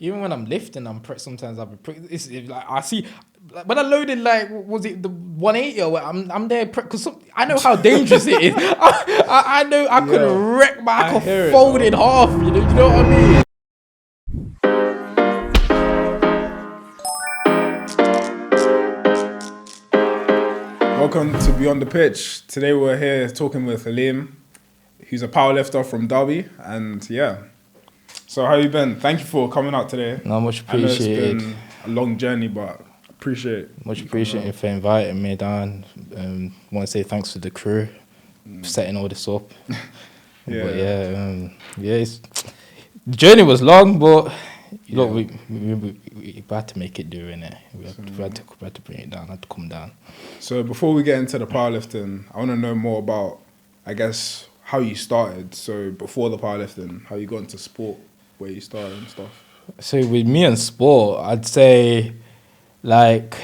even when I'm lifting, sometimes I'll be it's like I see like, when I loaded like was it the 180 or what, I'm there because I know how dangerous it is. I know I could wreck I could fold in half. You know what I mean? Welcome to Beyond the Pitch. Today we're here talking with Halim, who's a powerlifter from Derby, and yeah. So how you been? Thank you for coming out today. No, much appreciated. I know it's been a long journey, but appreciate. Much appreciated for inviting me down. Want to say thanks to the crew for setting all this up. But the journey was long, but look, we had to make it do, innit? We had to bring it down, had to come down. So before we get into the powerlifting, I want to know more about, I guess, how you started. So before the powerlifting, how you got into sport, where you started and stuff. So with me and sport, I'd say, like,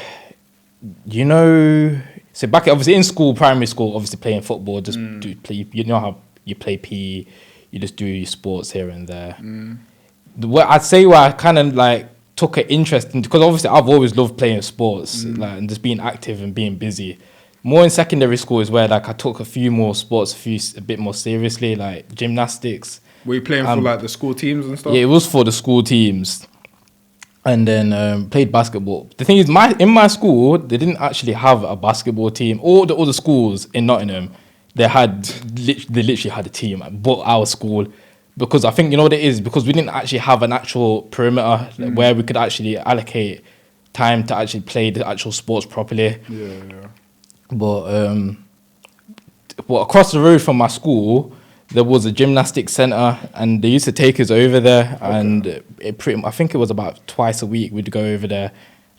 you know, so back obviously in school, primary school, obviously playing football, just do play. You know how you play PE, you just do your sports here and there. I'd say where I kind of like took an interest in, because obviously I've always loved playing sports, like, and just being active and being busy. More in secondary school is where like I took a few more sports, a bit more seriously, like gymnastics. Were you playing for like the school teams and stuff? Yeah, it was for the school teams, and then played basketball. The thing is, in my school they didn't actually have a basketball team. All the other schools in Nottingham, they literally had a team, but our school. Because I think, you know what it is, because we didn't actually have an actual perimeter where we could actually allocate time to actually play the actual sports properly. Yeah. But across the road from my school, there was a gymnastics centre, and they used to take us over there. Okay. And I think it was about twice a week we'd go over there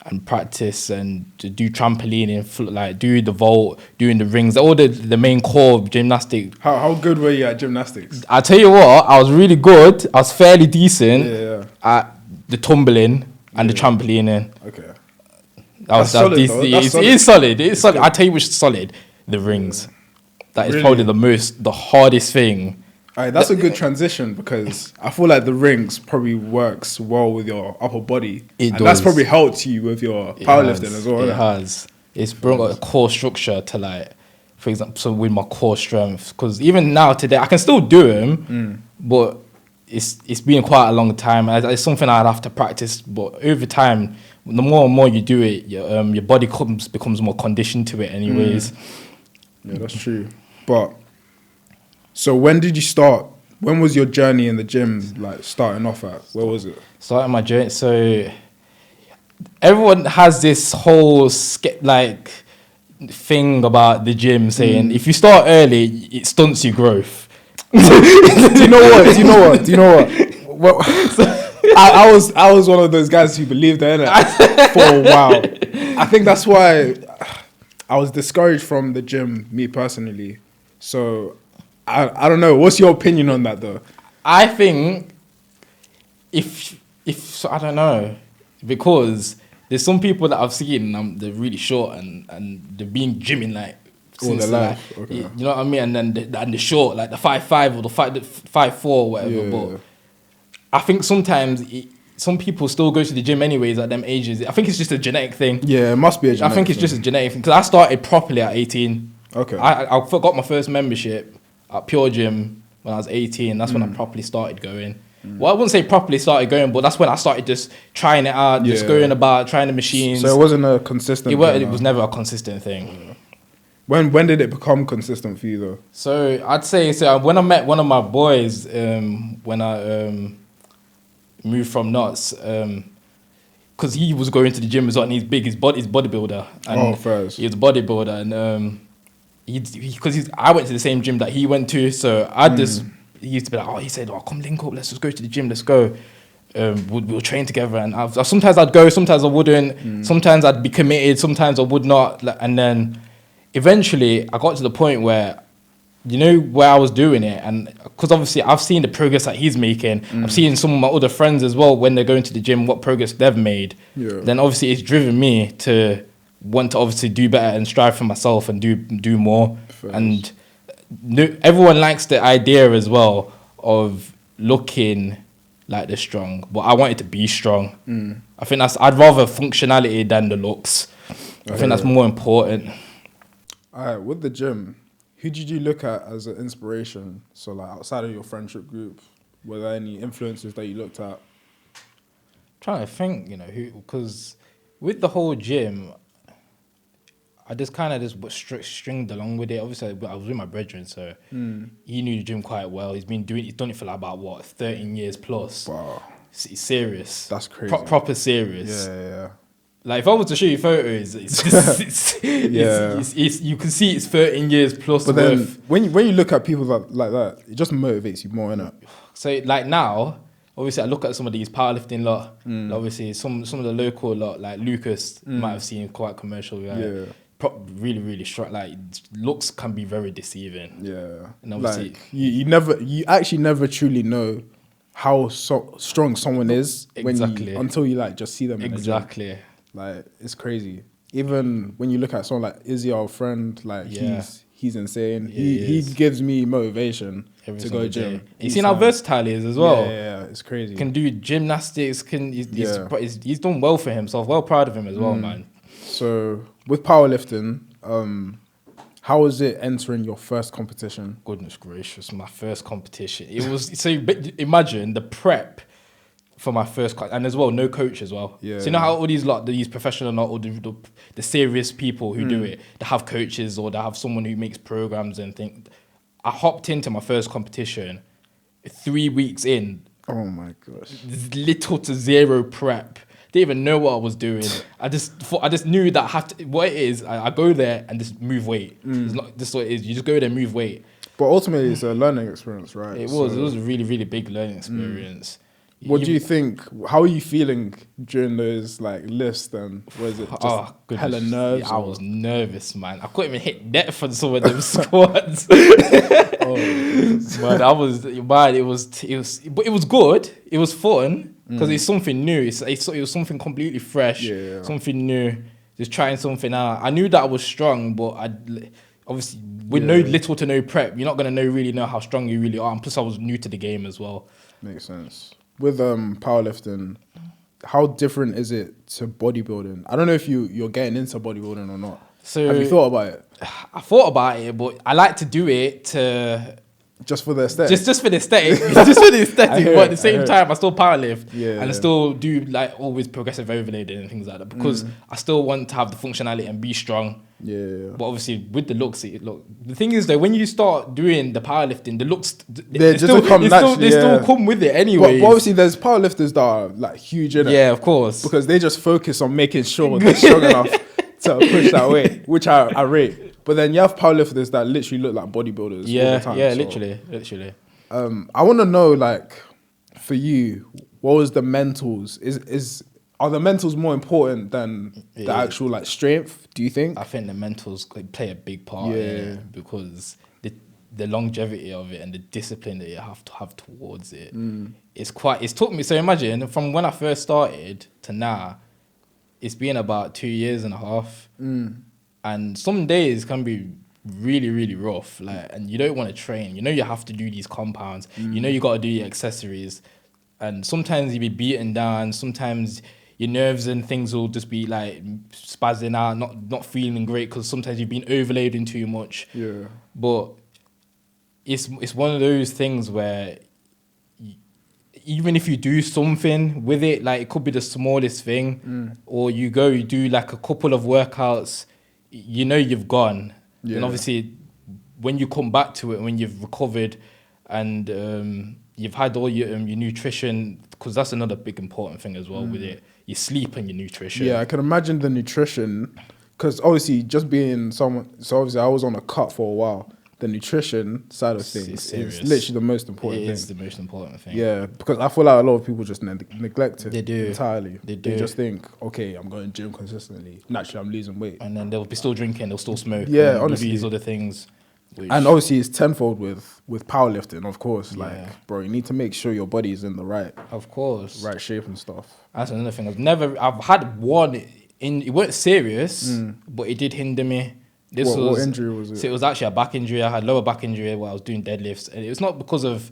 and practice and to do trampolining, like do the vault, doing the rings, all the main core of gymnastics. How good were you at gymnastics? I tell you what, I was really good. I was fairly decent at the tumbling and the trampolining. Okay. That's solid. It is solid. It is solid. I tell you which is solid. The rings. That is probably the hardest thing. Alright, that's a good transition, because I feel like the rings probably works well with your upper body. It does. That's probably helped you with your powerlifting as well. It has. It's brought a core structure to, like, for example, so with my core strength. Because even now, today, I can still do them, but it's been quite a long time. It's something I'd have to practice, but over time, the more and more you do it, your body becomes more conditioned to it anyways. Yeah, that's true. But so when did you start? When was your journey in the gym, like, starting off at? Where was it? Starting my journey, so everyone has this whole thing about the gym saying if you start early, it stunts your growth. Do you know what? Well, I was one of those guys who believed in it for a while. I think that's why I was discouraged from the gym, me personally. So I don't know. What's your opinion on that, though? I think if I don't know, because there's some people that I've seen, they're really short and they've been gymming like all their life. Okay. You know what I mean? And then the short, like the 5'5" or the 5'4" or whatever. Yeah. But I think sometimes some people still go to the gym anyways at them ages. I think it's just a genetic thing. Yeah, it must be a genetic thing. I think it's just a genetic thing, because I started properly at 18. Okay. I got my first membership at Pure Gym when I was 18. That's when I properly started going. Well, I wouldn't say properly started going, but that's when I started just trying it out, just going about, trying the machines. So it wasn't a consistent thing? It was never a consistent thing. Yeah. When did it become consistent for you, though? So I'd say, when I met one of my boys, when I moved from Notts, because he was going to the gym as well, and he's big, he's bodybuilder. And first. He was a bodybuilder, and because I went to the same gym that he went to, so he used to be like, he said, come link up, let's just go to the gym, let's go. We'll train together, and sometimes I'd go, sometimes I wouldn't, sometimes I'd be committed, sometimes I would not, and then eventually I got to the point where, you know, where I was doing it, and because obviously I've seen the progress that he's making, I've seen some of my other friends as well, when they're going to the gym, what progress they've made, then obviously it's driven me to want to obviously do better and strive for myself and do more. First. And everyone likes the idea as well of looking like they're strong, but I wanted to be strong. I think I'd rather functionality than the looks. I think that's more important. All right, with the gym, who did you look at as an inspiration? So like outside of your friendship group, were there any influences that you looked at? Trying to think, who, because with the whole gym, I just kind of stringed along with it. Obviously, I was with my brethren, so he knew the gym quite well. He's done it for like about 13 years plus. Wow, It's serious. that's crazy. Proper serious. Yeah. Like if I was to show you photos, you can see it's 13 years plus. But then when you look at people like that, it just motivates you more, innit? So like now, obviously I look at some of these powerlifting lot. Like obviously some of the local lot, like Lucas, you might have seen quite commercial. Like, really, really strong. Like looks can be very deceiving. Yeah, and obviously like, you actually never truly know how strong someone is until you like just see them. Exactly. Like it's crazy. Even when you look at someone like Izzy, our friend, like he's insane. He gives me motivation to go gym. You seen how versatile he is as well. Yeah, it's crazy. Can do gymnastics. He's done well for himself. Well proud of him as well, man. So with powerlifting, how was it entering your first competition? Goodness gracious, my first competition. It was so imagine the prep for my first class, and as well, no coach as well. Yeah. So you know how all these professional, or the serious people who do it, they have coaches or they have someone who makes programs and things. I hopped into my first competition 3 weeks in. Oh my gosh. Little to zero prep. Didn't even know what I was doing. I just knew that what it is, I go there and just move weight. It's not just what it is. You just go there and move weight. But ultimately, it's a learning experience, right? It was a really, really big learning experience. What do you think? How are you feeling during those like lifts? And was it just hella nerves? Yeah, I was nervous, man. I couldn't even hit net for some of them squats. Man, but it was good. It was fun because it's something new. It was something completely fresh, something new. Just trying something out. I knew that I was strong, but obviously with little to no prep, you're not gonna really know how strong you really are. And plus, I was new to the game as well. Makes sense. With powerlifting, how different is it to bodybuilding? I don't know if you're getting into bodybuilding or not. So have you thought about it? I thought about it, but I like to do it just for the aesthetic. Just for the aesthetic. Just for the aesthetic. But at the same time, I still powerlift. And I still do like always progressive overloading and things like that because I still want to have the functionality and be strong. Yeah. But obviously with the looks, the thing is though, when you start doing the powerlifting, the looks they still come with it anyway. But obviously there's powerlifters that are like huge in it. Yeah, of course. Because they just focus on making sure they're strong enough to push that weight, which I rate. But then you have powerlifters that literally look like bodybuilders all the time. Yeah, literally. I want to know, like, for you, what was the mentals? Are the mentals more important than the actual like strength? Do you think? I think the mentals play a big part in it because the longevity of it and the discipline that you have to have towards it. It's took me. So imagine from when I first started to now, it's been about 2.5 years. And some days can be really, really rough. Like, and you don't want to train. You know you have to do these compounds. You know you got to do your accessories. And sometimes you be beaten down. Sometimes your nerves and things will just be like spazzing out, not feeling great because sometimes you've been overloading too much. Yeah. But it's one of those things where even if you do something with it, like it could be the smallest thing, or you do like a couple of workouts, you know you've gone. Yeah. And obviously when you come back to it, when you've recovered and you've had all your nutrition, because that's another big important thing as well with it. Your sleep and your nutrition. Yeah, I can imagine the nutrition, because obviously just being someone, so obviously I was on a cut for a while. The nutrition side of things is literally the most important thing. It is the most important thing. Yeah, because I feel like a lot of people just neglect it. They do. Entirely. They do. They just think, okay, I'm going to gym consistently. Naturally, I'm losing weight. And then they'll be still drinking, they'll still smoke. Yeah, honestly. These other things. And obviously it's tenfold with powerlifting, of course. Yeah. Like, bro, you need to make sure your body's in the right shape and stuff. That's another thing. I've had one it weren't serious, but it did hinder me. What injury was it? So it was actually a back injury. I had lower back injury while I was doing deadlifts, and it was not because of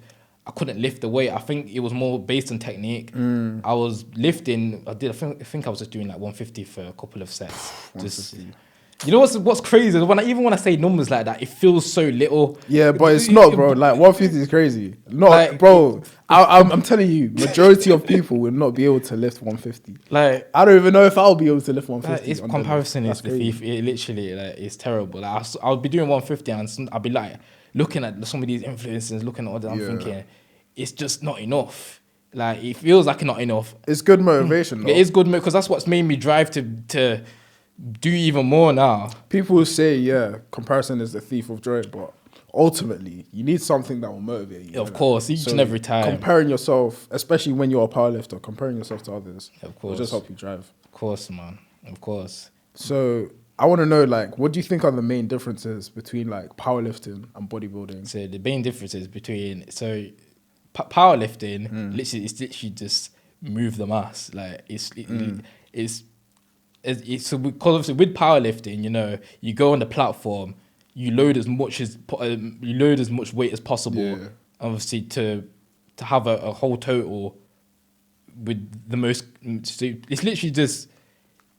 I couldn't lift the weight. I think it was more based on technique. I was lifting. I think I was just doing like 150 for a couple of sets. Just, you know what's crazy? Even when I say numbers like that, it feels so little. Yeah, but it's not, bro. Like 150 is crazy. Not, like, bro. I'm telling you, majority of people will not be able to lift 150. Like, I don't even know if I'll be able to lift 150. Like, its comparison is the thief. It literally, like, it's terrible. Like, I'll be doing 150 and I'll be like looking at some of these influencers, looking at others. I'm thinking, it's just not enough. Like, it feels like not enough. It's good motivation, though. It is good because that's what's made me drive to do even more now. People say, comparison is the thief of joy, but ultimately, you need something that will motivate you. Of course, each and every time. Comparing yourself, especially when you're a powerlifter, comparing yourself to others, will just help you drive. Of course, man. Of course. So I want to know, like, what do you think are the main differences between like powerlifting and bodybuilding? So the main differences between powerlifting, literally, it's literally just move the mass. Like so because obviously with powerlifting, you know, you go on the platform, you load as much weight as possible, obviously to have a whole total with the most. So it's literally just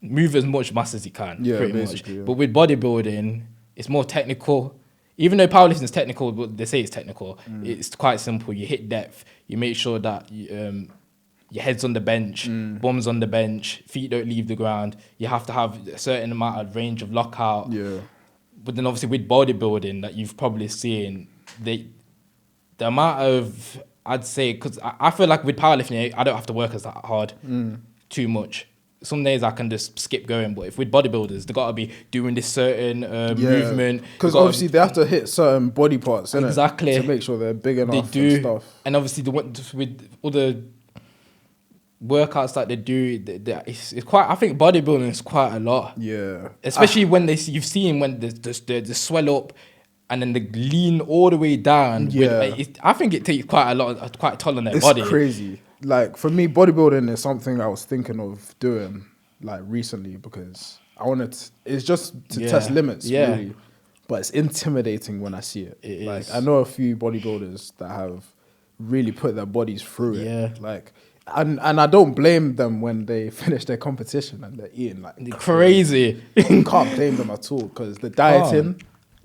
move as much mass as you can, pretty much. Yeah. But with bodybuilding, it's more technical. Even though powerlifting is technical, but they say it's technical, it's quite simple. You hit depth, you make sure that your head's on the bench, bum's on the bench, feet don't leave the ground. You have to have a certain amount of range of lockout. Yeah. But then obviously with bodybuilding that you've probably seen, the amount of, I'd say, because I feel like with powerlifting, I don't have to work as that hard too much. Some days I can just skip going, but if with bodybuilders, they got to be doing this certain movement. Because obviously they have to hit certain body parts, exactly, to make sure they're big enough. They do, and stuff. And obviously with other workouts that they do, it's quite. I think bodybuilding is quite a lot. Yeah, especially when you've seen when the swell up and then the lean all the way down. Yeah, I think it takes quite a toll on their body. It's crazy. Like for me, bodybuilding is something I was thinking of doing like recently because I wanted. It's just to test limits, really. But it's intimidating when I see it. It like is. I know a few bodybuilders that have really put their bodies through it. Yeah. Like. And I don't blame them when they finish their competition and they're eating like crazy. You can't blame them at all because the dieting,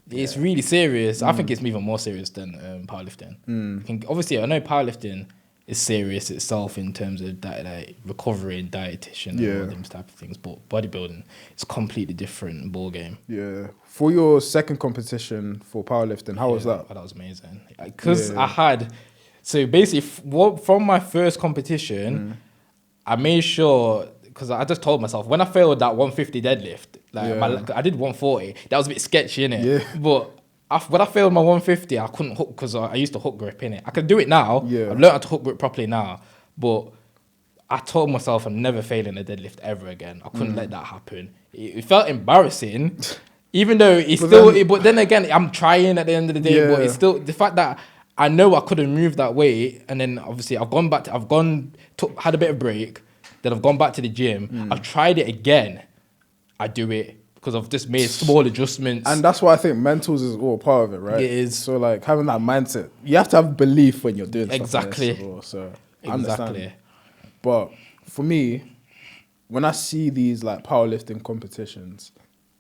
it's really serious. I think it's even more serious than powerlifting. Obviously, I know powerlifting is serious itself in terms of like recovery and dietitian and all those type of things, but bodybuilding is a completely different ball game. Yeah. For your second competition for powerlifting, how was that? That was amazing because I had. So basically, from my first competition, I made sure, because I just told myself, when I failed that 150 deadlift, I did 140, that was a bit sketchy, innit? Yeah. But when I failed my 150, I couldn't hook, because I used to hook grip, innit? I can do it now. Yeah. I've learned how to hook grip properly now. But I told myself I'm never failing a deadlift ever again. I couldn't let that happen. It felt embarrassing, even though it's but then again, I'm trying at the end of the day, but it's still, the fact that I know I couldn't move that weight, and then obviously had a bit of break, then I've gone back to the gym, I've tried it again, I do it because I've just made small adjustments. And that's why I think mentals is all part of it, right? It is. So like having that mindset, you have to have belief when you're doing exactly. stuff like this. So I understand. But for me, when I see these like powerlifting competitions,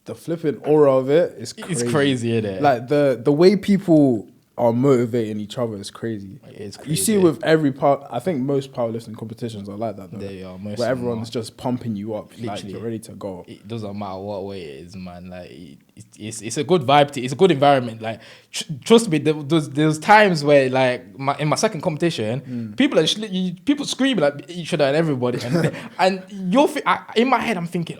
the flipping aura of it is crazy. It's crazy, isn't it? Like the way people are motivating each other is crazy. It's crazy. You see with every part, I think most powerlifting competitions are like that though. They are, where everyone's just pumping you up, literally, like you're ready to go. It doesn't matter what weight it is, man. Like it's a good vibe. It's a good environment. Like trust me, there's times where like in my second competition, people screaming at each other and everybody, and in my head I'm thinking,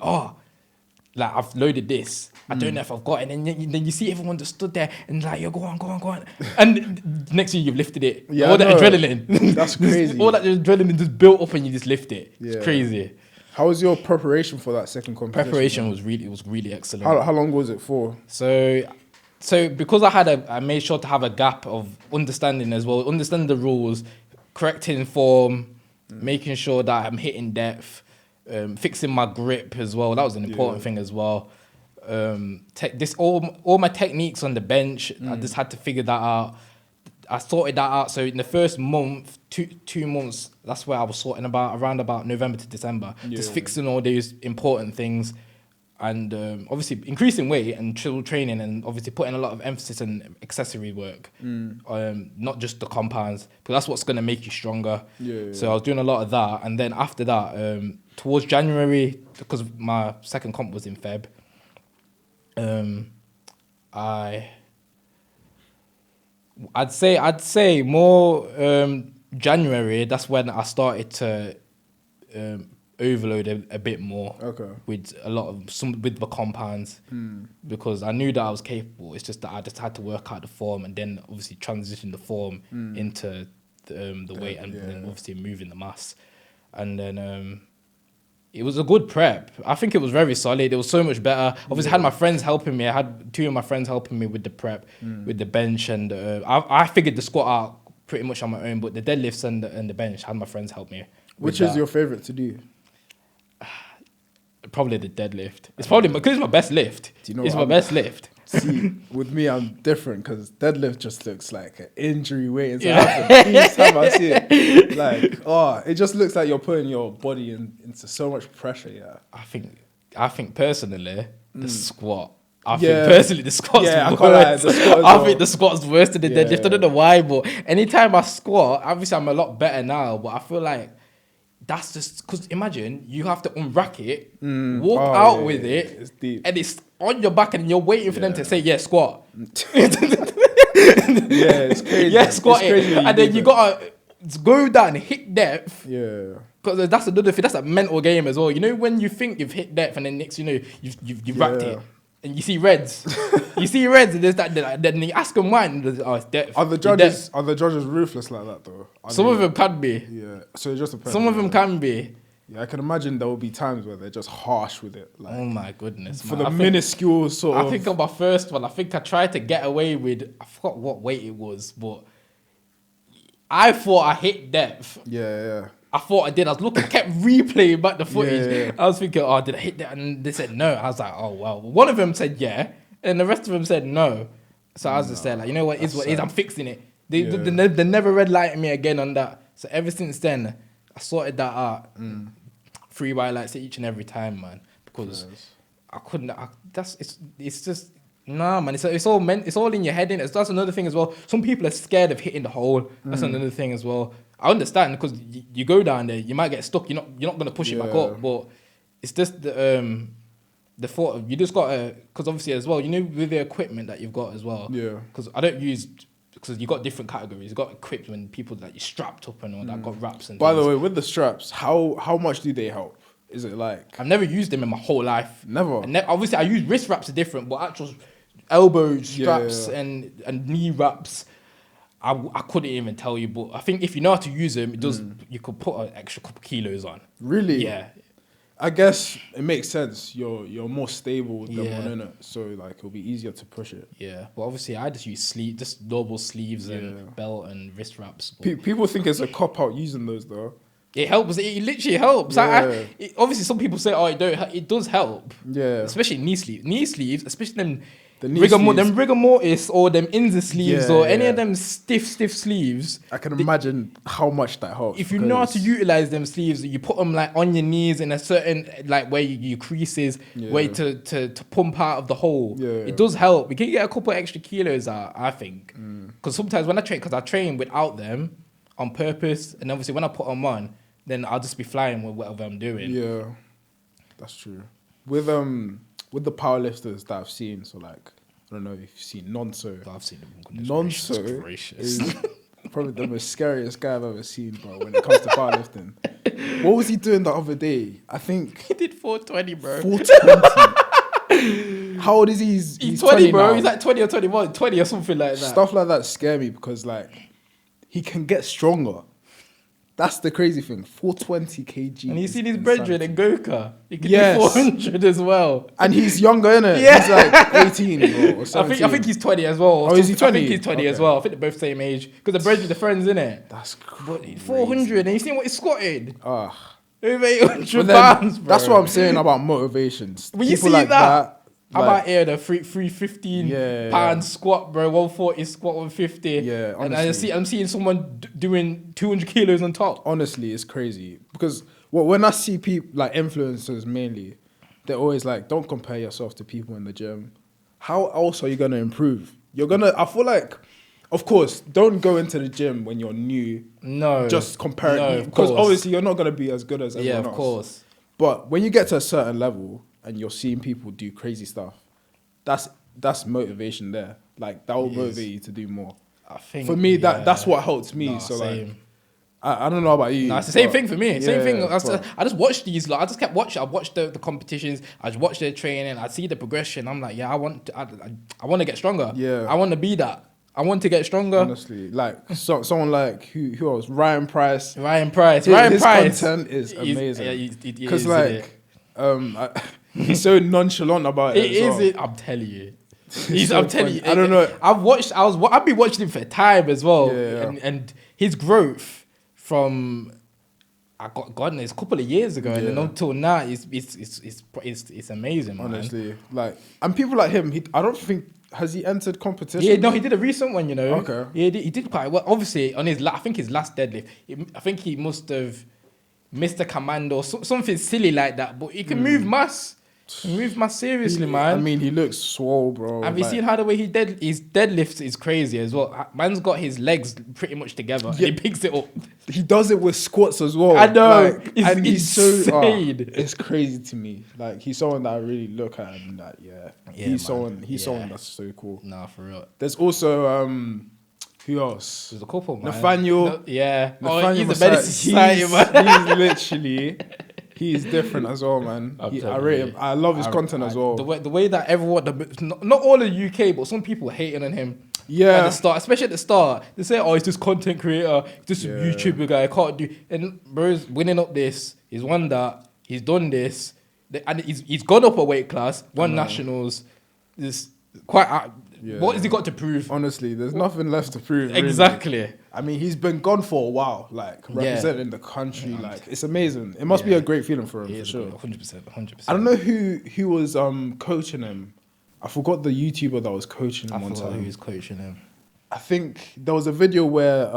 like I've loaded this. I don't know if I've got it. And then you see everyone just stood there and like, yo, go on. And next thing you've lifted it. Yeah, all that adrenaline. That's crazy. All that adrenaline just built up and you just lift it. Yeah. It's crazy. How was your preparation for that second competition? Preparation was really excellent. How long was it for? So because I made sure to have a gap of understanding as well, understanding the rules, correcting form, making sure that I'm hitting depth, fixing my grip as well. That was an important thing as well. All my techniques on the bench, I just had to figure that out. I sorted that out. So in the first month, 2 months, that's where I was sorting around about November to December, just fixing all these important things, and obviously increasing weight and training, and obviously putting a lot of emphasis on accessory work, not just the compounds, but that's what's gonna make you stronger. So I was doing a lot of that, and then after that, towards January, because my second comp was in Feb, I'd say more January. That's when I started to overload a bit more. Okay. With a lot of with the compounds, because I knew that I was capable. It's just that I just had to work out the form, and then obviously transition the form into the weight, and then obviously moving the mass, and then. It was a good prep. I think it was very solid. It was so much better. Obviously, I had my friends helping me. I had 2 of my friends helping me with the prep, with the bench, and I figured the squat out pretty much on my own. But the deadlifts and the bench, I had my friends help me. Which is your favorite to do? Probably the deadlift. It's probably because it's my best lift. Do you know it's my best lift. See, with me, I'm different because deadlift just looks like an injury waiting to happen. Each time I see it, like, it just looks like you're putting your body into so much pressure. Yeah, I think personally, the squat. I think personally the squat's worse. I think the squat's worse than the deadlift. I don't know why, but anytime I squat, obviously I'm a lot better now, but I feel like that's just because imagine you have to unrack it, walk out with it, it's deep. And it's on your back, and you're waiting for them to say, yeah, squat. It's crazy. Yeah, squat it. And then you gotta go down, hit depth. Yeah. Because that's another thing, that's a mental game as well. You know, when you think you've hit depth, and then next, you know, you've racked it. And you see reds. And there's that, then you ask them why, and it's depth. Are the judges ruthless like that though? Some of them can be. Yeah. So it just depends. Some of them can be. Yeah, I can imagine there will be times where they're just harsh with it. Like, oh my goodness, for the minuscule sort of. I think on my first one, I think I tried to get away with, I forgot what weight it was, but I thought I hit depth. Yeah. I thought I did. I was looking, kept replaying back the footage. I was thinking, oh, did I hit that? And they said no. I was like, oh, well. One of them said yeah, and the rest of them said no. So I was just there like, you know what, it's what it is. I'm fixing it. They never red lighted me again on that. So ever since then, I sorted that out. 3 white lights each and every time, man. Because I couldn't. It's just nah, man. It's all meant. It's all in your head. That's another thing as well. Some people are scared of hitting the hole. That's another ththing as well. I understand because you go down there, you might get stuck. You're not gonna push it back up. But it's just the thought of you just gotta, because obviously as well, you know, with the equipment that you've got as well. Yeah. Because I don't use. Because you got different categories. You got equipped when people that you strapped up and all that, got wraps and. By the way, with the straps, how much do they help? Is it like? I've never used them in my whole life. Never. Obviously, I use wrist wraps are different, but actual elbow straps and knee wraps, I couldn't even tell you. But I think if you know how to use them, it does. You could put an extra couple kilos on. Really? Yeah. I guess it makes sense. You're more stable with them on, innit? So like it'll be easier to push it. Yeah, but obviously I just use just normal sleeves and belt and wrist wraps. People think it's a cop out using those though. It helps. It literally helps. Yeah. Obviously, some people say, "Oh, it don't." It does help. Yeah. Especially knee sleeves, especially them. Them rigor mortis or them Inza sleeves or any of them stiff sleeves. I can imagine how much that helps. If you know how to utilize them sleeves, you put them like on your knees in a certain like where you creases, way to pump out of the hole. Yeah. It does help. We can get a couple extra kilos out, I think. Because sometimes when I train without them on purpose, and obviously when I put them on, then I'll just be flying with whatever I'm doing. Yeah, that's true. With the powerlifters that I've seen, so like, I don't know if you've seen Nonso. I've seen him. Nonso is probably the most scariest guy I've ever seen, bro, when it comes to powerlifting. What was he doing the other day? I think... He did 420, bro. 420? How old is he? He's 20, bro. Now. He's like 20 or 21, 20 or something like that. Stuff like that scare me because, like, he can get stronger. That's the crazy thing. 420 kg. And you see his brethren in Goka. He can do 400 as well. And he's younger, innit? Yeah. He's like 18, bro. Or 17. I think he's 20 as well. Oh, is he 20? I think he's 20 as well. I think they're both same age. Because the brethren are friends, innit? That's crazy. 400. And you seen what he's squatted? Over 800 pounds, bro. That's what I'm saying about motivations. When you see like that, How about here the 315 Yeah, pound yeah. squat, bro? 140 squat, 150. Yeah, and honestly. I'm seeing someone doing 200 kilos on top. Honestly, it's crazy because when I see people like influencers mainly, they're always like, "Don't compare yourself to people in the gym. How else are you gonna improve? You're gonna." I feel like, of course, don't go into the gym when you're new. No, Just compare no, it of because course. obviously you're not gonna be as good as everyone Yeah, of else. course. But when you get to a certain level and you're seeing people do crazy stuff, that's motivation there. Like that will It is. motivate you to do more. I think For me, yeah. that's what helps me. Nah, so same. like, I don't know about you. No, it's the same but thing for me. Same yeah, thing. but- I just watched these. Like, I just kept watching. I watched the competitions. I just watched their training. I see the progression. I'm like, yeah, I want to get stronger. Yeah. I want to be that. I want to get stronger. honestly, like someone like who else? Ryan Price. Ryan Price. His content is amazing. It Because is, like, he's so nonchalant about it. it as well. is. I'm telling you. so I'm telling you. funny. I don't know. I've been watching him for time as well. Yeah. And his growth from God knows, a couple of years ago, and then Yeah. until now, it's amazing, man. Honestly, like, and people like him, I don't think has he entered competition. Yeah, no, he did a recent one, you know. Okay. Yeah, he did quite well. Obviously, on I think his last deadlift, I think he must have missed a command or something silly like that. But he can move mass. He can move mass seriously, man. I mean, he looks swole, bro. Have you seen how the way his deadlifts is crazy as well? Man's got his legs pretty much together. And Yeah. he picks it up. He does it with squats as well. I know. Like, It's and he's so insane. it's crazy to me. Like he's someone that I really look at and that Yeah, he's man. someone Yeah. that's so cool. Nah, for real. There's also who else? There's a couple, man. Nathaniel. No, yeah. Nathaniel He's a medicine society, man. he's literally he's different as well, man. I'm I telling rate you. him. I love his content as well. The way that everyone, not all of the UK, but some people hating on him. Yeah. At the start, especially at the start, they say, "Oh, he's this content creator, he's this Yeah. YouTuber guy. Can't do." And bro's winning up this. He's won that. He's done this, and he's gone up a weight class. Won nationals. This quite. Yeah. What has he got to prove? Honestly, there's nothing left to prove. really. Exactly. I mean, he's been gone for a while, like representing the country. Like it's amazing. It must be a great feeling for him for sure. 100%. I don't know who was coaching him. I forgot the YouTuber that was coaching him I one forgot time. who was coaching him. I think there was a video where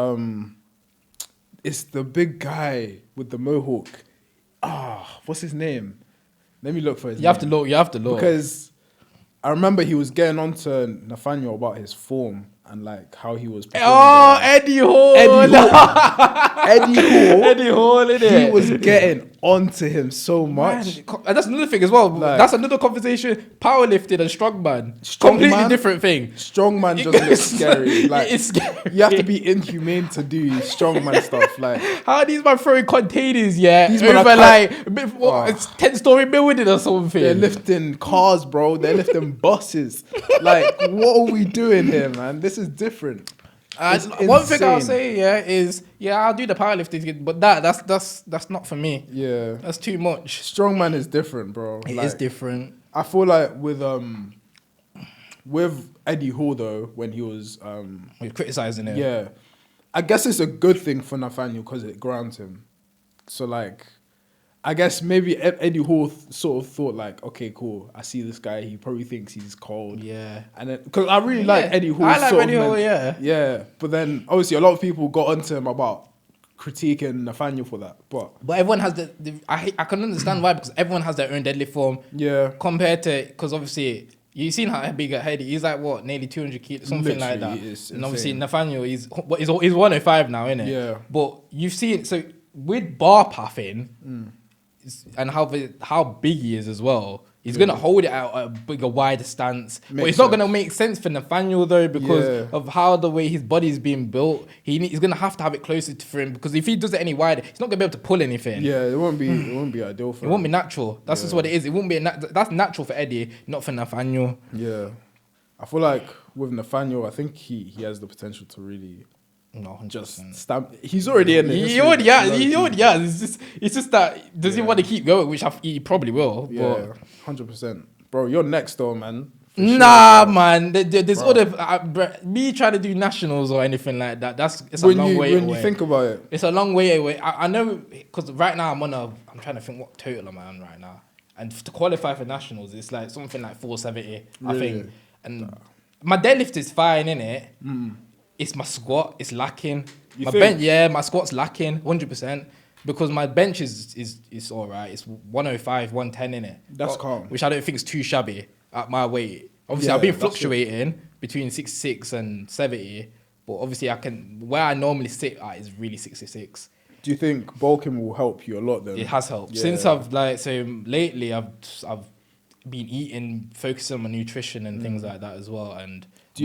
it's the big guy with the mohawk. What's his name? Let me look for his name. You have to look. Because I remember he was getting on to Nathaniel about his form and like how he was performing Oh, there. Eddie Hall. Eddie Hall. Eddie Hall, innit? He was getting onto him so much. Man, and that's another thing as well. Like- That's another conversation. Powerlifting and strongman. Strongman- Completely different thing. Strongman just looks scary. Like It's scary. you have to be inhumane to do strongman stuff. Like How are these man throwing containers, yeah? These man Over are like, it's 10-story building or something. they're lifting cars, bro. They're lifting buses. Like what are we doing here, man? This is different. It's One thing I'll insane. say, is I'll do the powerlifting, but that's not for me. Yeah. That's too much. Strongman is different, bro. It is Like, different. I feel like with Eddie Hall though, when he was We're criticizing it. yeah, I guess it's a good thing for Nathaniel because it grounds him. So like, I guess maybe Eddie Hall sort of thought like, okay, cool. I see this guy. He probably thinks he's cold. Yeah. And then because I really like Eddie Hall. I like sort of Eddie Hall, yeah. Yeah, but then obviously a lot of people got onto him about critiquing Nathaniel for that. But everyone has I can understand why, because everyone has their own deadlift form. yeah, Compared to, because obviously you've seen how big a head he's like, what, nearly 200 kilos, something like that. Literally, it's And obviously insane. Nathaniel he's 105 now, innit? Yeah. But you've seen, so with bar pathing and how big he is as well, he's gonna hold it out at a bigger, wider stance. But Makes it's not sense. gonna make sense for Nathaniel though, because Yeah. of how the way his body's being built. He's gonna have to have it closer for him, because if he does it any wider, he's not gonna be able to pull anything. yeah, it won't be ideal for It him. won't be natural. That's just what it is. It won't be that's natural for Eddie, not for Nathaniel. Yeah, I feel like with Nathaniel, I think he has the potential to really No, just 100%. stamp. He's already in it. He already has. It's just that does he Yeah. want to keep going, which he probably will. Yeah, 100%, bro. You're next though, man. For But sure, nah, bro. man. There's Bro. other me trying to do nationals or anything like that. It's a When long way you away. think about it, It's a long way away. I know, because right now I'm trying to think what total I'm on right now. and to qualify for nationals, it's like something like 470, I Really? think. And my deadlift is fine, innit? It's my squat, it's lacking. My think? bench, my squat's lacking 100%. Because my bench is all right. It's 105, 110 innit? That's calm. Which I don't think is too shabby at my weight. Obviously, Yeah, I've been that's fluctuating between 66 and 70, but obviously where I normally sit at is really 66. Do you think bulking will help you a lot then? It has helped. Yeah. Since lately I've been eating, focusing on my nutrition and things like that as well. And Do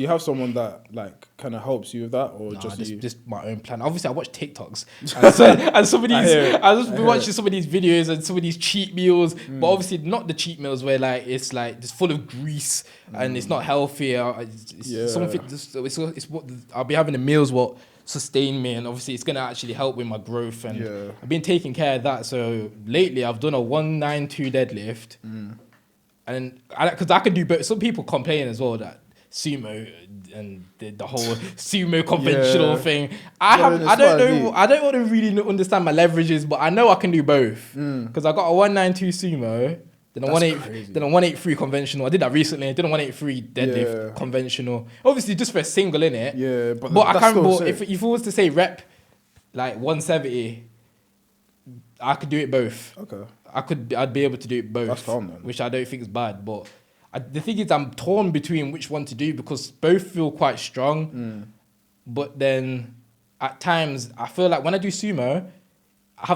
you have someone that like kind of helps you with that, or Nah, just you? just my own plan. Obviously, I watch TikToks and some of these. I just been watching some of these videos and some of these cheat meals, but obviously not the cheat meals where like it's like just full of grease and it's not healthy. It's something. It's what I'll be having the meals what sustain me, and obviously it's gonna actually help with my growth. And I've been taking care of that. So lately, I've done a 192 deadlift, and because I can do both. Some people complain as well that sumo and the whole sumo conventional thing. I don't want to really understand my leverages, but I know I can do both because I got a 192 sumo, then a 183 conventional. I did that recently. I did a 183 deadlift conventional. Obviously, just for a single in it. Yeah, but I can't. But if it was to say rep like 170, I could do it both. Okay. I'd be able to do it both. That's calm, man. Which I don't think is bad, but. The thing is, I'm torn between which one to do because both feel quite strong. But then at times, I feel like when I do sumo,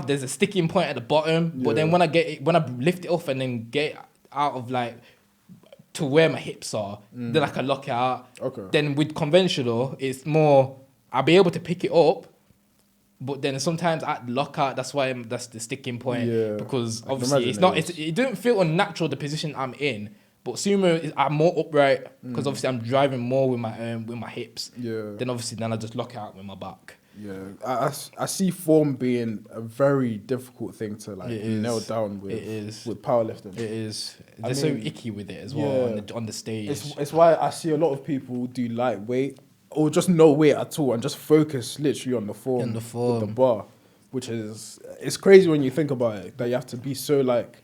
there's a sticking point at the bottom. But then when I lift it off and then get out of like to where my hips are, then I can lock it out. Okay. Then with conventional, it's more I'll be able to pick it up. But then sometimes at lockout, that's the sticking point. Yeah. Because obviously it doesn't feel unnatural the position I'm in. But sumo, I'm more upright because obviously I'm driving more with my hips. Yeah. Then I just lock out with my back. Yeah, I see form being a very difficult thing to like nail down with powerlifting. It is. They're so icky with it as well on the stage. It's why I see a lot of people do lightweight or just no weight at all and just focus literally on the form. With the bar, which it's crazy when you think about it that you have to be so like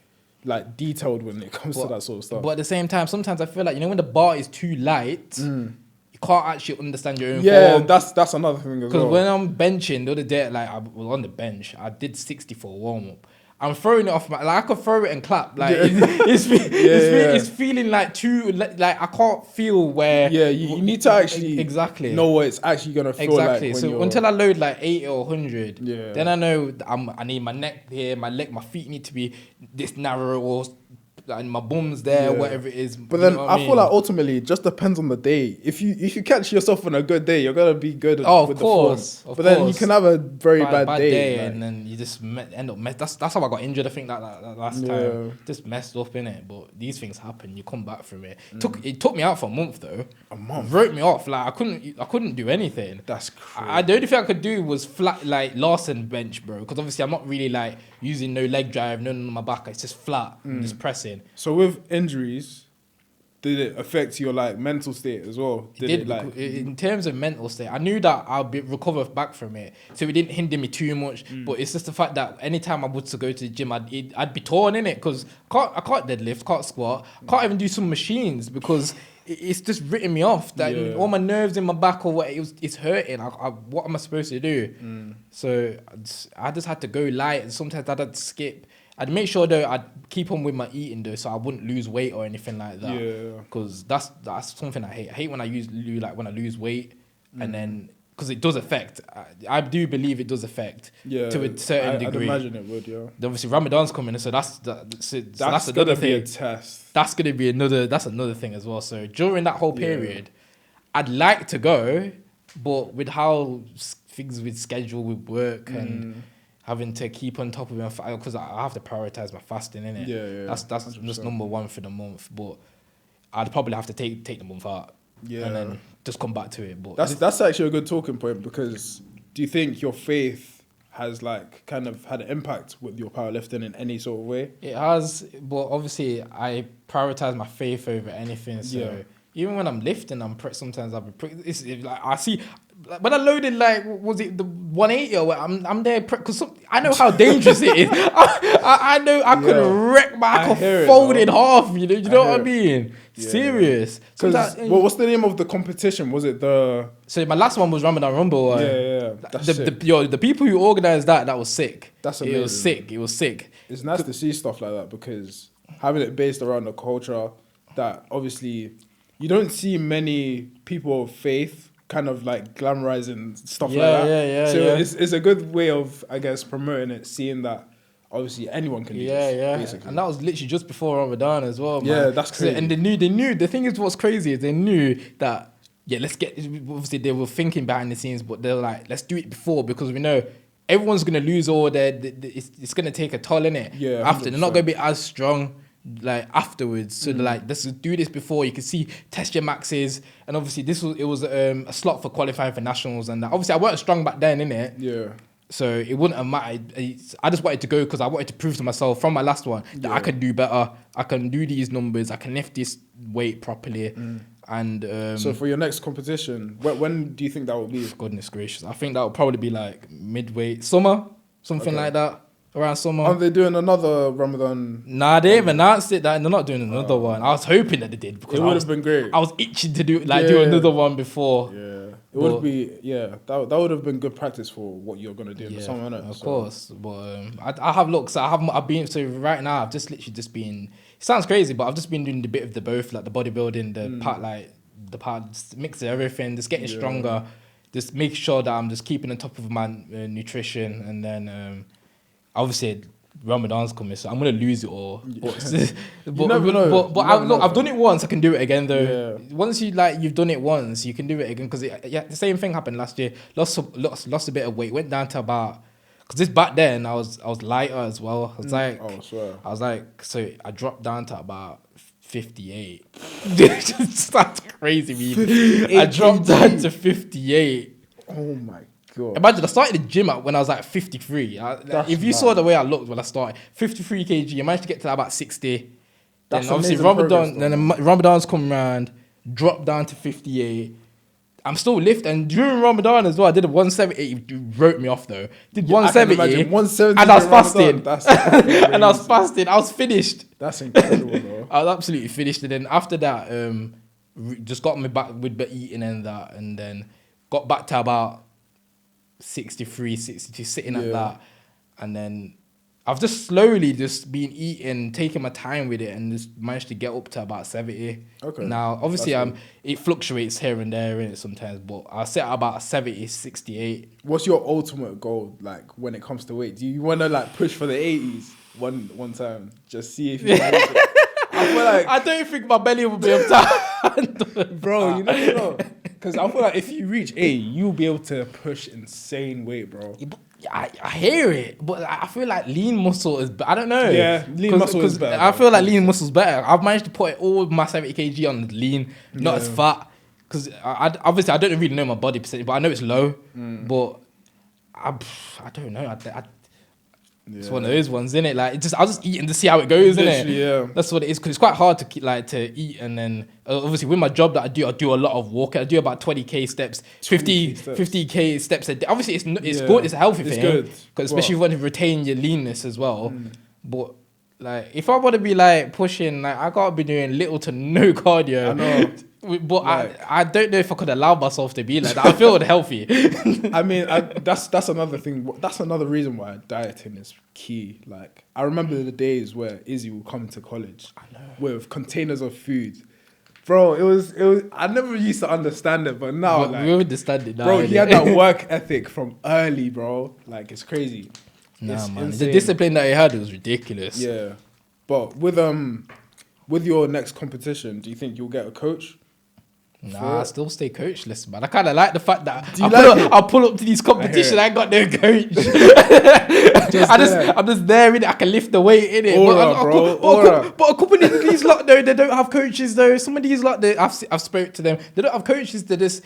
detailed when it comes to that sort of stuff. But at the same time, sometimes I feel like, when the bar is too light, you can't actually understand your own form. Yeah, that's another thing as well. Because when I'm benching the other day, like I was on the bench, I did 60 for a warm-up. I'm throwing it off I could throw it and clap. Like it's feeling like too like I can't feel where. Yeah, you need to actually know what it's actually gonna feel like. Exactly. So until I load like 80 or 100, then I know I need my neck here, my feet need to be this narrow or and my bum's there, whatever it is. But then I feel like ultimately it just depends on the day. If you catch yourself on a good day, you're gonna be good. Of course. But then you can have a very bad day like. And then you just end up that's how I got injured. I think that last time just messed up in it. But these things happen. You come back from it. It took me out for a month though. A month. Wrote me off. Like I couldn't do anything. That's crazy. The only thing I could do was flat like Larson bench, bro. Because obviously I'm not really like using no leg drive, no on my back. It's just flat, just pressing. So with injuries, did it affect your like mental state as well? In terms of mental state, I knew that I'll recover back from it, so it didn't hinder me too much. But it's just the fact that anytime I would to go to the gym, I'd be torn in it because I can't deadlift, can't squat, can't even do some machines because it's just written me off. That all my nerves in my back or what it's hurting. What am I supposed to do? So I just had to go light, and sometimes I'd have to skip. I'd make sure though I'd keep on with my eating though, so I wouldn't lose weight or anything like that. Yeah. Because that's something I hate. I hate when I lose weight, and then because it does affect. I do believe it does affect to a certain degree. I'd imagine it would. Yeah. Obviously, Ramadan's coming, so that's another thing. Be a test. That's gonna be another thing as well. So during that whole period, I'd like to go, but with how things with schedule with work and having to keep on top of it because I have to prioritize my fasting, innit? Yeah. That's 100%. Just number one for the month, but I'd probably have to take the month out, and then just come back to it. But that's actually a good talking point because do you think your faith has like kind of had an impact with your powerlifting in any sort of way? It has, but obviously I prioritize my faith over anything. So even when I'm lifting, sometimes I'll be. It's like I see. like, when I loaded, like, was it the 180 or what? I'm there because I know how dangerous it is. I know I could wreck I could fold in half. You know what I mean? Yeah. Serious. What's the name of the competition? Was it the? So my last one was Ramadan Rumble. Yeah. The people who organized that was sick. That's amazing. It was sick. It's nice to see stuff like that because having it based around the culture that obviously you don't see many people of faith kind of like glamorizing stuff like that. So it's a good way of, I guess, promoting it, seeing that obviously anyone can do this. Basically. And that was literally just before Ramadan as well, man. Yeah, that's crazy. And they knew, the thing is what's crazy is they knew that, obviously they were thinking behind the scenes, but they're like, let's do it before because we know everyone's going to lose all it's going to take a toll, innit? Yeah. After, they're not going to be as strong like afterwards, so they're like, let's do this before. You can see, test your maxes, and obviously it was a slot for qualifying for nationals, and that. Obviously I weren't strong back then, innit? Yeah. So it wouldn't have mattered. I just wanted to go because I wanted to prove to myself from my last one that I can do better. I can do these numbers. I can lift this weight properly. And so for your next competition, when do you think that will be? Goodness gracious, I think that will probably be like midway summer, something like that. Around summer. Aren't they doing another Ramadan? Nah, they haven't announced it. That they're not doing another one. I was hoping that they did because it would have been great. I was itching to do another one before. Yeah, it would be. Yeah, that would have been good practice for what you're gonna do in the summer. Of course, but I have looked. So I've been. So right now, I've literally been. It sounds crazy, but I've just been doing the bit of the both, like the bodybuilding, the part, just mix of everything, just getting stronger, just make sure that I'm just keeping on top of my nutrition, and then. Obviously, Ramadan's coming, so I'm gonna lose it all. But, you never know. But I've done it once. I can do it again, though. Yeah. Once you've done it once, you can do it again. Because the same thing happened last year. Lost a bit of weight. Went down to about. Because this back then I was lighter as well. I was like, so I dropped down to about 58. That's crazy. I dropped down to 58. Oh my God. Imagine I started the gym when I was like 53. If you saw the way I looked when I started, 53 kg, I managed to get to about 60. That's then obviously Ramadan's come around, dropped down to 58. I'm still lifting. And during Ramadan as well, I did a 170. It wrote me off though. Did 170. 170 and I was fasting. And I was fasting. I was finished. That's incredible, bro. I was absolutely finished. And then after that, just got me back with the eating and that. And then got back to about 63, 62, sitting at that. And then I've just slowly just been eating, taking my time with it, and just managed to get up to about 70. Okay. Now, obviously, it fluctuates here and there, innit, sometimes, but I'll sit at about 70, 68. What's your ultimate goal, like, when it comes to weight? Do you want to, like, push for the 80s one time? Just see if you can reach it? I feel like... I don't think my belly will be able to handle it. Bro, you never know. Because I feel like if you reach 80, you'll be able to push insane weight, bro. I hear it, but I feel like lean muscle is... I don't know. Yeah, lean muscle is better. I feel like lean muscle is better. I've managed to put all my 70 kg on lean, not as fat. Because obviously I don't really know my body percentage, but I know it's low. But I don't know. It's one of those ones, isn't it? Like, I'll just eat and just see how it goes, isn't it? Yeah. That's what it is. Because it's quite hard to keep, to eat, and then obviously with my job that I do a lot of walking. I do about 20k steps, 50k steps a day. Obviously, it's good. It's a healthy thing. It's good. Because especially if you want to retain your leanness as well. But if I want to be pushing, I gotta be doing little to no cardio. I know. But I don't know if I could allow myself to be like that. I feel unhealthy. I mean, that's another thing. That's another reason why dieting is key. Like, I remember the days where Izzy would come to college with containers of food. Bro, it was. I never used to understand it, but now we understand it now. Bro, he had that work ethic from early, bro. Like, it's crazy. Nah, man. The discipline that he had was ridiculous. Yeah, but with your next competition, do you think you'll get a coach? Nah, I still stay coachless, man. I kind of like the fact that I'll pull up to these competitions. I ain't got no coach. I'm just there in it. I can lift the weight in it. But a couple of these lot though, they don't have coaches though. Some of these lot, I've spoke to them. They don't have coaches. They just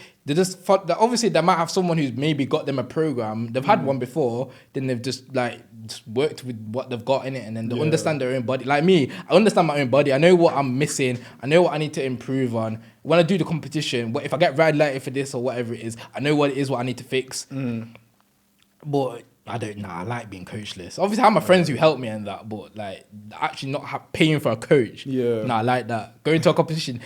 obviously they might have someone who's maybe got them a program. They've had one before. Then they've just just worked with what they've got in it, and then they understand their own body. Like me, I understand my own body. I know what I'm missing. I know what I need to improve on. When I do the competition, if I get red lighted for this or whatever it is, I know what it is, what I need to fix. But I don't know. I like being coachless. Obviously, I have my friends who help me and that, but like actually not paying for a coach. Yeah. No, I like that. Going to a competition,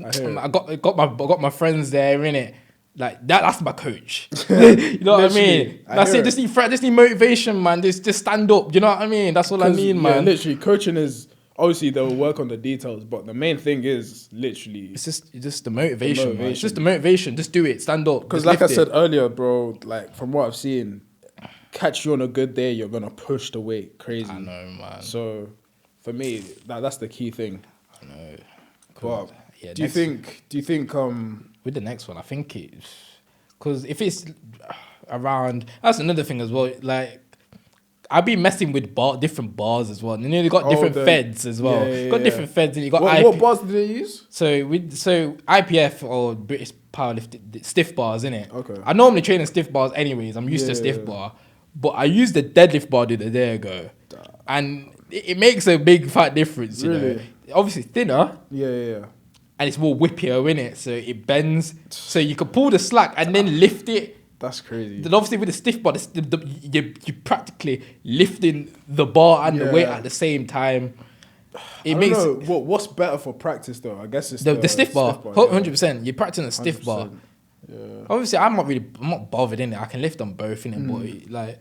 I got my friends there in it. Like that's my coach. You know what I mean? That's it. Just need motivation, man. Just stand up. You know what I mean? That's all I mean, man. Literally, coaching is obviously they'll work on the details, but the main thing is literally it's just the motivation. Man. It's just the motivation. Just do it. Stand up. Because like I said earlier, bro, like from what I've seen, catch you on a good day, you're gonna push the weight crazy. I know, man. So for me, that's the key thing. I know. But yeah, do you think with the next one, I think it's because if it's around, that's another thing as well. Like I've been messing with different bars as well. And you got different feds as well. Got different feds, and you got what bars did they use? So IPF or British powerlifting stiff bars, innit? Okay. I normally train in stiff bars anyways. I'm used to stiff bar, but I used the deadlift bar the other day ago, and it makes a big fat difference. You know, obviously thinner. Yeah. And it's more whippier, innit? So it bends. So you can pull the slack and then lift it. That's crazy. Then obviously with the stiff bar, you're practically lifting the bar and the weight at the same time. I don't know. What's better for practice though? I guess it's the stiff bar. 100%. You're practicing a stiff 100%. Bar. Yeah. Obviously, I'm not bothered in it. I can lift on both in it, but like.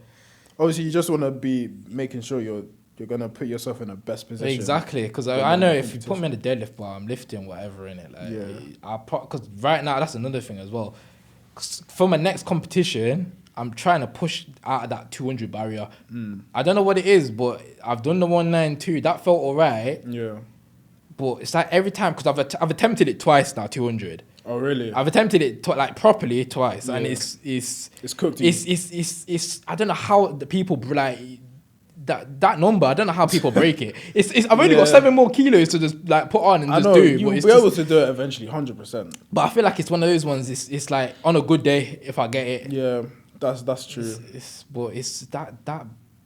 Obviously, you just want to be making sure you're gonna put yourself in the best position. Exactly, because I know if you put me in the deadlift bar, I'm lifting whatever in it. Like, because right now that's another thing as well. For my next competition, I'm trying to push out of that 200 barrier. I don't know what it is, but I've done the 192. That felt alright. Yeah. But it's like every time, because I've attempted it twice now, 200. Oh really? I've attempted it like properly twice, and it's cooked. It's I don't know how the people like that number. I don't know how people break it. I've only got 7 more kilos to just like put on and just do. You'll be able to do it eventually, 100%. But I feel like it's one of those ones. It's like on a good day if I get it. Yeah, that's true. But it's that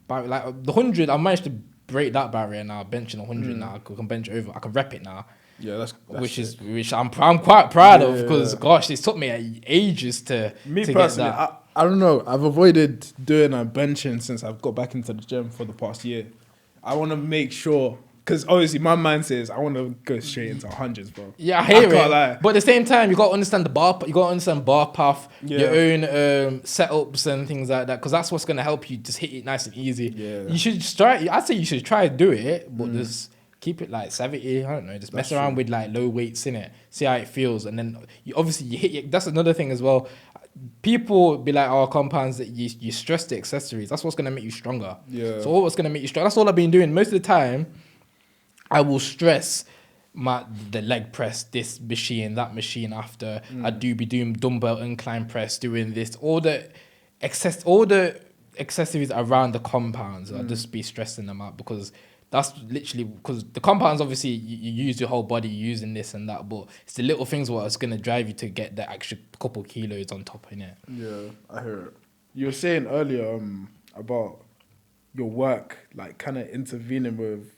barrier, like the 100. I managed to break that barrier now. Benching 100 now. I can bench over. I can rep it now. Yeah, that's which I'm quite proud of because gosh, it took me ages to personally, get that. I don't know. I've avoided doing a benching since I've got back into the gym for the past year. I want to make sure, because obviously my mind says I want to go straight into hundreds, bro. Yeah, I hear it. Lie. But at the same time, you got to understand the bar. You got to understand bar path, your own setups and things like that, because that's what's going to help you just hit it nice and easy. Yeah. You should try. I'd say you should try to do it, but just keep it like 70. I don't know. Just mess around with like low weights in it. See how it feels, and then you hit. That's another thing as well. People be like, "Oh, compounds that you stress the accessories. That's what's gonna make you stronger." Yeah. So what's gonna make you strong? That's all I've been doing most of the time. I will stress the leg press, this machine, that machine. After I be doing dumbbell incline press, doing this, all the accessories around the compounds. I'll just be stressing them out because that's literally because the compounds, obviously, you use your whole body using this and that, but it's the little things what's going to drive you to get the extra couple kilos on top in it. Yeah, I hear it. You were saying earlier about your work, like kind of intervening with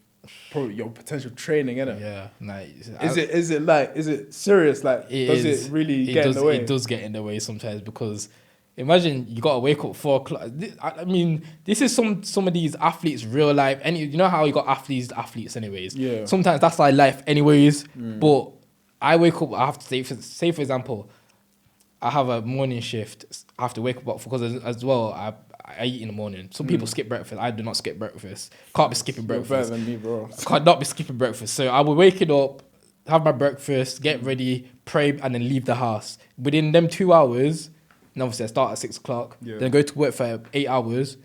probably your potential training, innit? Yeah. Like, is it serious? Like, does it really get in the way? It does get in the way sometimes because imagine you got to wake up 4 o'clock. I mean, this is some of these athletes' real life. And you know how you got athletes anyways. Yeah. Sometimes that's like life anyways. But I wake up, I have to say for example, I have a morning shift. I have to wake up because as well, I eat in the morning. Some people skip breakfast. I do not skip breakfast. Can't be skipping breakfast. You're better than me, bro. Can't not be skipping breakfast. So I will wake it up, have my breakfast, get ready, pray, and then leave the house. Within them 2 hours, and obviously I start at 6 o'clock. Yeah. Then I go to work for 8 hours.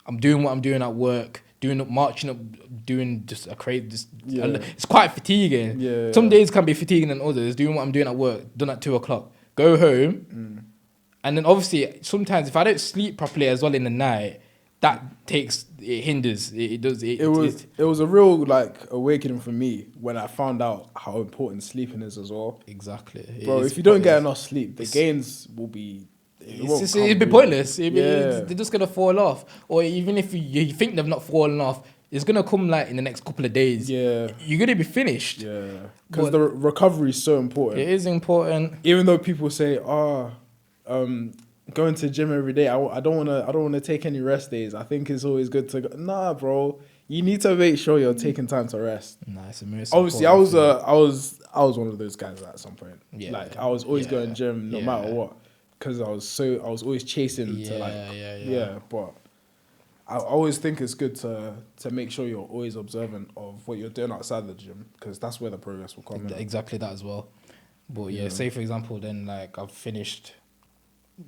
I'm doing what I'm doing at work, marching up, doing just a crazy. It's quite fatiguing. Yeah. Some days can be fatiguing than others. Doing what I'm doing at work, done at 2 o'clock. Go home, and then obviously sometimes if I don't sleep properly as well in the night, it hinders. It does. It was a real like awakening for me when I found out how important sleeping is as well. Exactly, bro. If you don't get enough sleep, the gains will be it'd be pointless. Yeah. They're just gonna fall off, or even if you think they've not fallen off, it's gonna come like in the next couple of days. Yeah. You're gonna be finished. Yeah, because the recovery is so important. It is important. Even though people say, going to the gym every day, I don't wanna take any rest days. I think it's always good to go. Nah, bro, you need to make sure you're taking time to rest. Nah, it's a most Obviously, I was one of those guys at some point. Yeah. Like I was always going to gym no matter what, because I was always chasing to like but I always think it's good to make sure you're always observant of what you're doing outside the gym, because that's where the progress will come in. Exactly that as well. But yeah, say for example, then like I've finished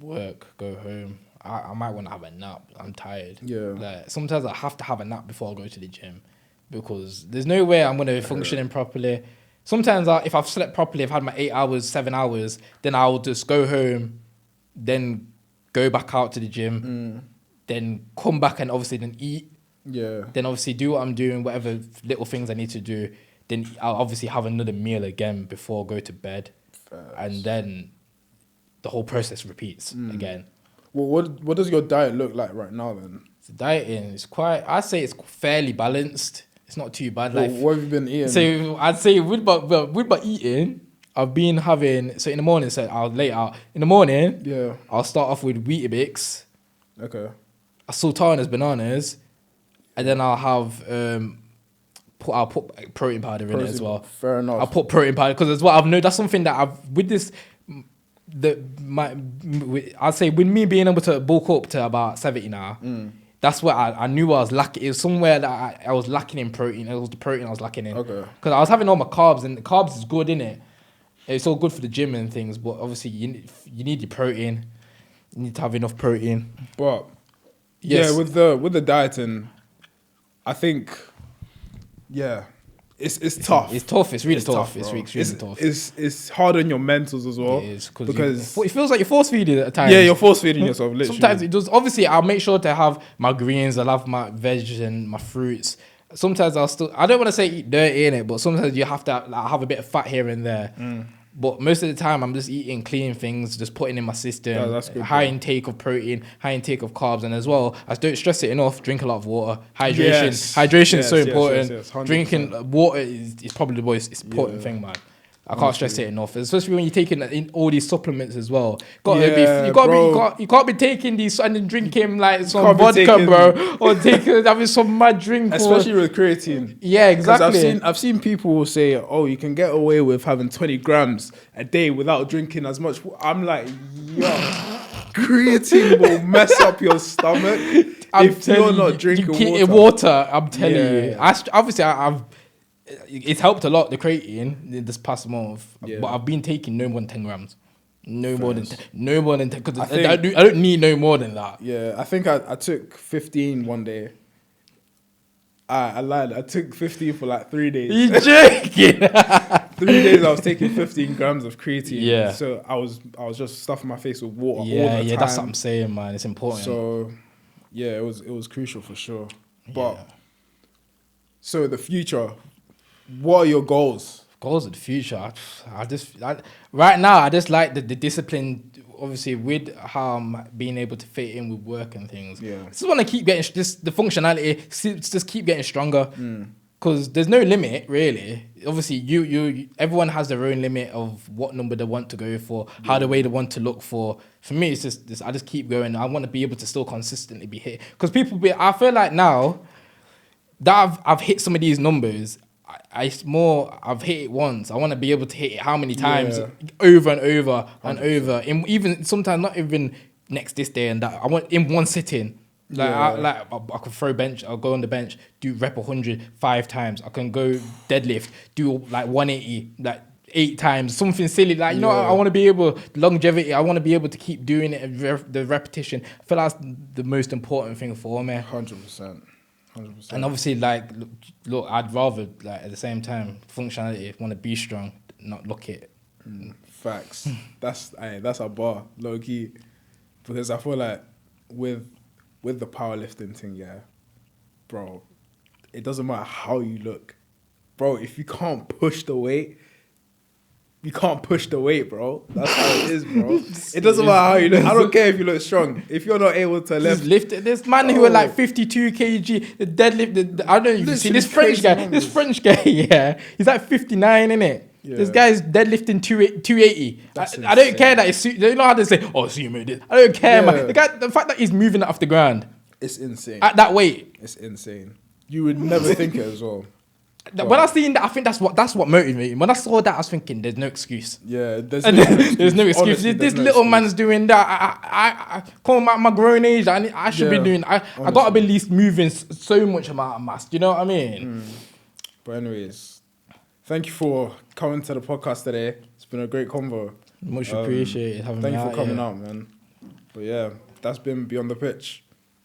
work, go home. I might want to have a nap. I'm tired. Yeah. Like sometimes I have to have a nap before I go to the gym, because there's no way I'm gonna be functioning properly. Sometimes if I've slept properly, I've had my 8 hours, 7 hours, then I'll just go home, then go back out to the gym, then come back and obviously then eat. Yeah. Then obviously do what I'm doing, whatever little things I need to do. Then I'll obviously have another meal again before I go to bed. Facts. And then the whole process repeats again. Well, what does your diet look like right now then? So dieting is I'd say it's fairly balanced. It's not too bad. Well, what have you been eating? So I'd say with my eating, I've been having, so in the morning, so I'll lay out. In the morning, I'll start off with Weetabix, Okay. sultanas, bananas, and then I'll have, I'll put protein powder in it as well. Fair enough. I'll put protein powder, because as well, I've known that's something that with this, I'd say with me being able to bulk up to about 70 now, that's where I knew I was lacking. It was somewhere that I was lacking in protein. It was the protein I was lacking in. Okay. Because I was having all my carbs, and the carbs is good, innit? It's all good for the gym and things, but obviously you need your protein. You need to have enough protein. But Yes. yeah, with the dieting, I think it's tough. It's tough. It's really tough. bro. It's really tough. It's hard on your mentals as well. It is, because it feels like you're force feeding at times. yeah, you're force feeding yourself. Literally. Sometimes it does. Obviously, I'll make sure to have my greens. I'll have my veg and my fruits. Sometimes I don't want to say eat dirty in it, but sometimes you have to have a bit of fat here and there. But most of the time, I'm just eating clean things, just putting in my system. Yeah, that's good, high bro. intake of protein, high intake of carbs, and as well, I don't stress it enough. Drink a lot of water. Hydration is so important. Yes, 100%. Drinking water is probably the most important thing, man. I can't stress it enough, especially when you're taking in all these supplements as well. You can't be taking these and then drinking like some vodka, bro, or having some mad drink. Especially with creatine. Yeah, exactly. I've seen people say, "Oh, you can get away with having 20 grams a day without drinking as much." I'm like, yo, creatine will mess up your stomach if you're not drinking water. I'm telling you. It's helped a lot, the creatine, this past month. Yeah. But I've been taking no more than 10 grams. No more than 10, because I don't need no more than that. Yeah, I think I took 15 one day. I lied. I took 15 for like 3 days. You joking? 3 days I was taking 15 grams of creatine. Yeah. So I was just stuffing my face with water all the time. Yeah, that's what I'm saying, man. It's important. So yeah, it was crucial for sure. But so the future, what are your goals? Goals of the future. Right now, I just like the discipline. Obviously, with how I'm being able to fit in with work and things. Yeah. I just want to keep getting the functionality. Just keep getting stronger. Because there's no limit, really. Obviously, you everyone has their own limit of what number they want to go for, how the way they want to look for. For me, it's just this. I just keep going. I want to be able to still consistently be hit. Because I feel like now that I've hit some of these numbers, I've hit it once. I want to be able to hit it how many times over and over and 100%. Over. Even sometimes not even next this day and that. I want in one sitting. I could throw bench. I'll go on the bench, do rep 100 5 times. I can go deadlift, do like 180 like 8 times. Something silly like I want to be able longevity. I want to be able to keep doing it. The repetition. I feel that's the most important thing for me. 100%. And obviously, like, look, I'd rather, like, at the same time, functionality, want to be strong, not look it. Facts. That's a bar, low key. Because I feel like with the powerlifting thing, bro, it doesn't matter how you look. Bro, if you can't push the weight, you can't push the weight, bro. That's how it is, bro. It doesn't matter how you look. I don't care if you look strong. If you're not able to lift, this man who were like 52 kg, the deadlift. I don't know if you see this French guy. Numbers. This French guy, yeah, he's like 59, innit? Yeah. This guy's deadlifting 280. I don't care that it's. They know how to say, oh, sumo this. I don't care, man. The fact that he's moving it off the ground, it's insane. At that weight, it's insane. You would never think it as well. When I seen that, I think that's what motivated me. When I saw that, I was thinking, "There's no excuse." Yeah, there's no excuse. Honestly, this little excuse. Man's doing that. I come at my grown age. I should be doing. I gotta be at least moving so much amount of mass. Do you know what I mean? But anyways, thank you for coming to the podcast today. It's been a great convo. Much appreciated having me. Thank you for coming out, man. But yeah, that's been Beyond the Pitch.